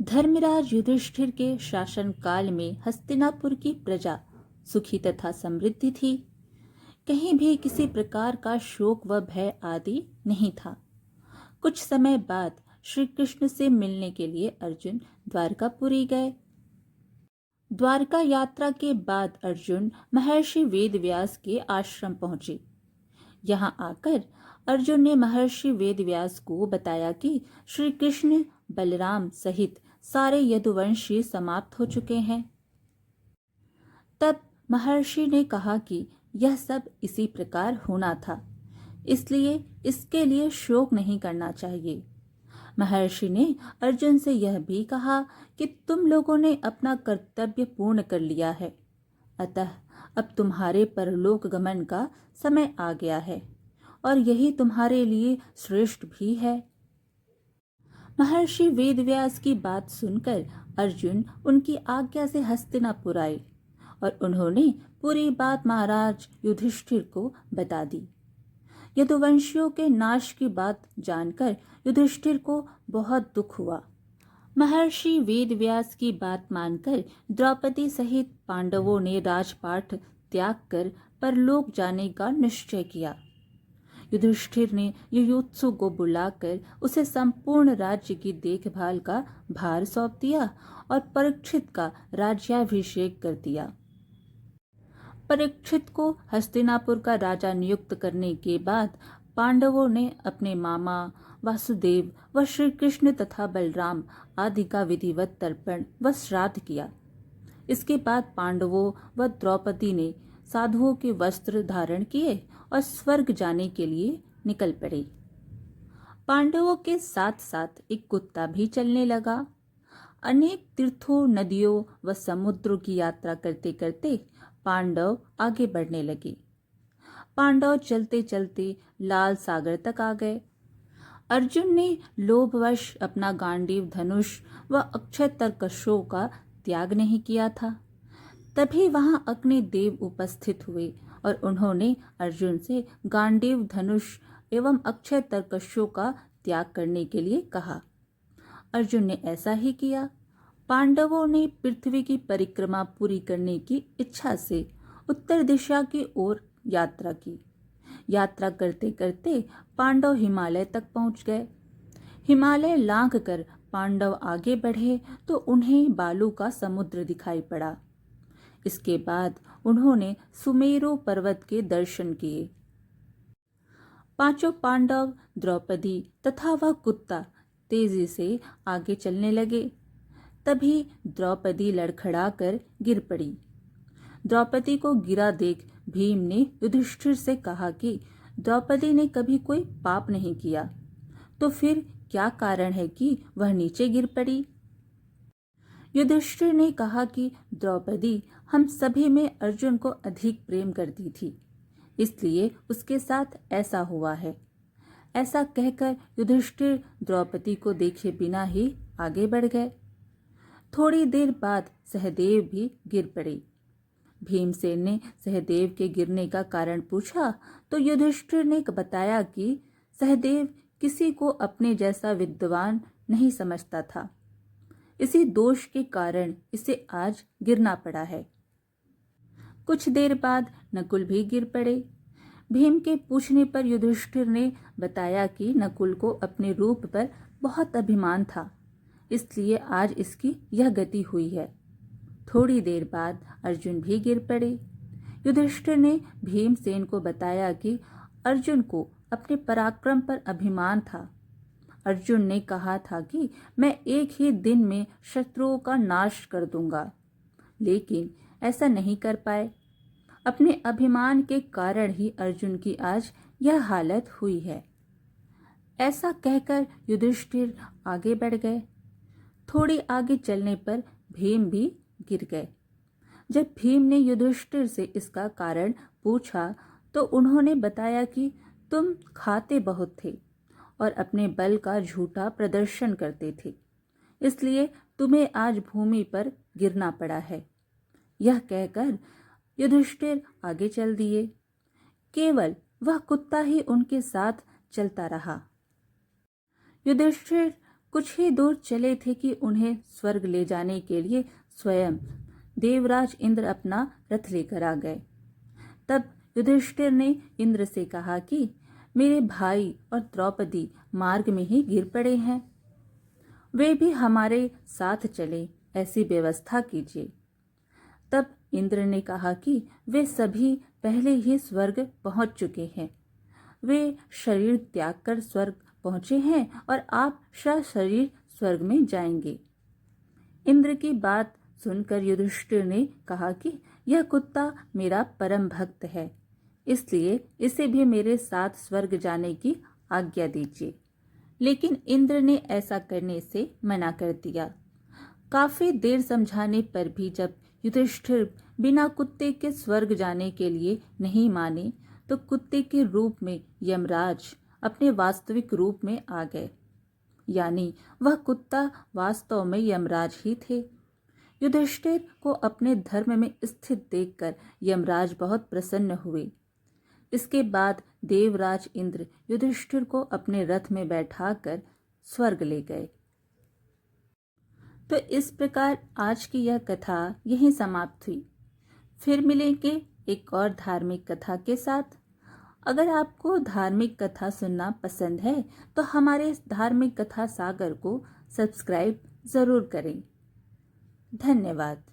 धर्मराज युधिष्ठिर के शासन काल में हस्तिनापुर की प्रजा सुखी तथा समृद्धि थी। कहीं भी किसी प्रकार का शोक व भय आदि नहीं था। कुछ समय बाद श्री कृष्ण से मिलने के लिए अर्जुन द्वारकापुरी गए। द्वारका यात्रा के बाद अर्जुन महर्षि वेदव्यास के आश्रम पहुंचे। यहाँ आकर अर्जुन ने महर्षि वेदव्यास को बताया कि श्री कृष्ण बलराम सहित सारे यदुवंशी समाप्त हो चुके हैं। तब महर्षि ने कहा कि यह सब इसी प्रकार होना था, इसलिए इसके लिए शोक नहीं करना चाहिए। महर्षि ने अर्जुन से यह भी कहा कि तुम लोगों ने अपना कर्तव्य पूर्ण कर लिया है, अतः अब तुम्हारे परलोक गमन का समय आ गया है और यही तुम्हारे लिए श्रेष्ठ भी है। महर्षि वेदव्यास की बात सुनकर अर्जुन उनकी आज्ञा से हस्तिनापुर आए और उन्होंने पूरी बात महाराज युधिष्ठिर को बता दी। यदुवंशियों के नाश की बात जानकर युधिष्ठिर को बहुत दुख हुआ। महर्षि वेदव्यास की बात मानकर द्रौपदी सहित पांडवों ने राजपाट त्याग कर परलोक जाने का निश्चय किया। युधिष्ठिर ने युयुत्सु को बुलाकर उसे संपूर्ण राज्य की देखभाल का भार सौंप दिया और परीक्षित का राज्याभिषेक कर दिया। परीक्षित को हस्तिनापुर का राजा नियुक्त करने के बाद पांडवों ने अपने मामा वासुदेव व श्री कृष्ण तथा बलराम आदि का विधिवत तर्पण व श्राद्ध किया। इसके बाद पांडवों व द्रौपदी ने साधुओं के वस्त्र धारण किए और स्वर्ग जाने के लिए निकल पड़े। पांडवों के साथ साथ एक कुत्ता भी चलने लगा। अनेक तीर्थों, नदियों व समुद्रों की यात्रा करते करते पांडव आगे बढ़ने लगे। पांडव चलते चलते लाल सागर तक आ गए। अर्जुन ने लोभवश अपना गांडीव धनुष व अक्षय तरकशों का त्याग नहीं किया था। तभी वहां अग्निदेव उपस्थित हुए और उन्होंने अर्जुन से गांडीव धनुष एवं अक्षय तरकशों का त्याग करने के लिए कहा। अर्जुन ने ऐसा ही किया। पांडवों ने पृथ्वी की परिक्रमा पूरी करने की इच्छा से उत्तर दिशा की ओर यात्रा की। यात्रा करते करते पांडव हिमालय तक पहुंच गए। हिमालय लांघ कर पांडव आगे बढ़े तो उन्हें बालू का समुद्र दिखाई पड़ा। इसके बाद उन्होंने सुमेरु पर्वत के दर्शन किए। पांचों पांडव, द्रौपदी तथा वह कुत्ता तेजी से आगे चलने लगे। तभी द्रौपदी लड़खड़ाकर गिर पड़ी। द्रौपदी को गिरा देख भीम ने युधिष्ठिर से कहा कि द्रौपदी ने कभी कोई पाप नहीं किया, तो फिर क्या कारण है कि वह नीचे गिर पड़ी। युधिष्ठिर ने कहा कि द्रौपदी हम सभी में अर्जुन को अधिक प्रेम करती थी, इसलिए उसके साथ ऐसा हुआ है। ऐसा कहकर युधिष्ठिर द्रौपदी को देखे बिना ही आगे बढ़ गए। थोड़ी देर बाद सहदेव भी गिर पड़े। भीमसेन ने सहदेव के गिरने का कारण पूछा तो युधिष्ठिर ने बताया कि सहदेव किसी को अपने जैसा विद्वान नहीं समझता था। इसी दोष के कारण इसे आज गिरना पड़ा है। कुछ देर बाद नकुल भी गिर पड़े। भीम के पूछने पर युधिष्ठिर ने बताया कि नकुल को अपने रूप पर बहुत अभिमान था, इसलिए आज इसकी यह गति हुई है। थोड़ी देर बाद अर्जुन भी गिर पड़े। युधिष्ठिर ने भीमसेन को बताया कि अर्जुन को अपने पराक्रम पर अभिमान था। अर्जुन ने कहा था कि मैं एक ही दिन में शत्रुओं का नाश कर दूंगा, लेकिन ऐसा नहीं कर पाए। अपने अभिमान के कारण ही अर्जुन की आज यह हालत हुई है। ऐसा कहकर युधिष्ठिर आगे बढ़ गए। थोड़ी आगे चलने पर भीम भी गिर गए। जब भीम ने युधिष्ठिर से इसका कारण पूछा तो उन्होंने बताया कि तुम खाते बहुत थे और अपने बल का झूठा प्रदर्शन करते थे, इसलिए तुम्हें आज भूमि पर गिरना पड़ा है। यह कहकर युधिष्ठिर आगे चल दिए। केवल वह कुत्ता ही उनके साथ चलता रहा। युधिष्ठिर कुछ ही दूर चले थे कि उन्हें स्वर्ग ले जाने के लिए स्वयं देवराज इंद्र अपना रथ लेकर आ गए। तब युधिष्ठिर ने इंद्र से कहा कि मेरे भाई और द्रौपदी मार्ग में ही गिर पड़े हैं, वे भी हमारे साथ चले, ऐसी व्यवस्था कीजिए। तब इंद्र ने कहा कि वे सभी पहले ही स्वर्ग पहुंच चुके हैं, वे शरीर त्याग कर स्वर्ग पहुंचे हैं और आप सशरीर स्वर्ग में जाएंगे। इंद्र की बात सुनकर युधिष्ठिर ने कहा कि यह कुत्ता मेरा परम भक्त है, इसलिए इसे भी मेरे साथ स्वर्ग जाने की आज्ञा दीजिए। लेकिन इंद्र ने ऐसा करने से मना कर दिया। काफी देर समझाने पर भी जब युधिष्ठिर बिना कुत्ते के स्वर्ग जाने के लिए नहीं माने, तो कुत्ते के रूप में यमराज अपने वास्तविक रूप में आ गए, यानी वह कुत्ता वास्तव में यमराज ही थे। युधिष्ठिर को अपने धर्म में स्थित देखकर यमराज बहुत प्रसन्न हुए। इसके बाद देवराज इंद्र युधिष्ठिर को अपने रथ में बैठाकर स्वर्ग ले गए। तो इस प्रकार आज की यह कथा यहीं समाप्त हुई। फिर मिलेंगे एक और धार्मिक कथा के साथ। अगर आपको धार्मिक कथा सुनना पसंद है तो हमारे धार्मिक कथा सागर को सब्सक्राइब जरूर करें। धन्यवाद।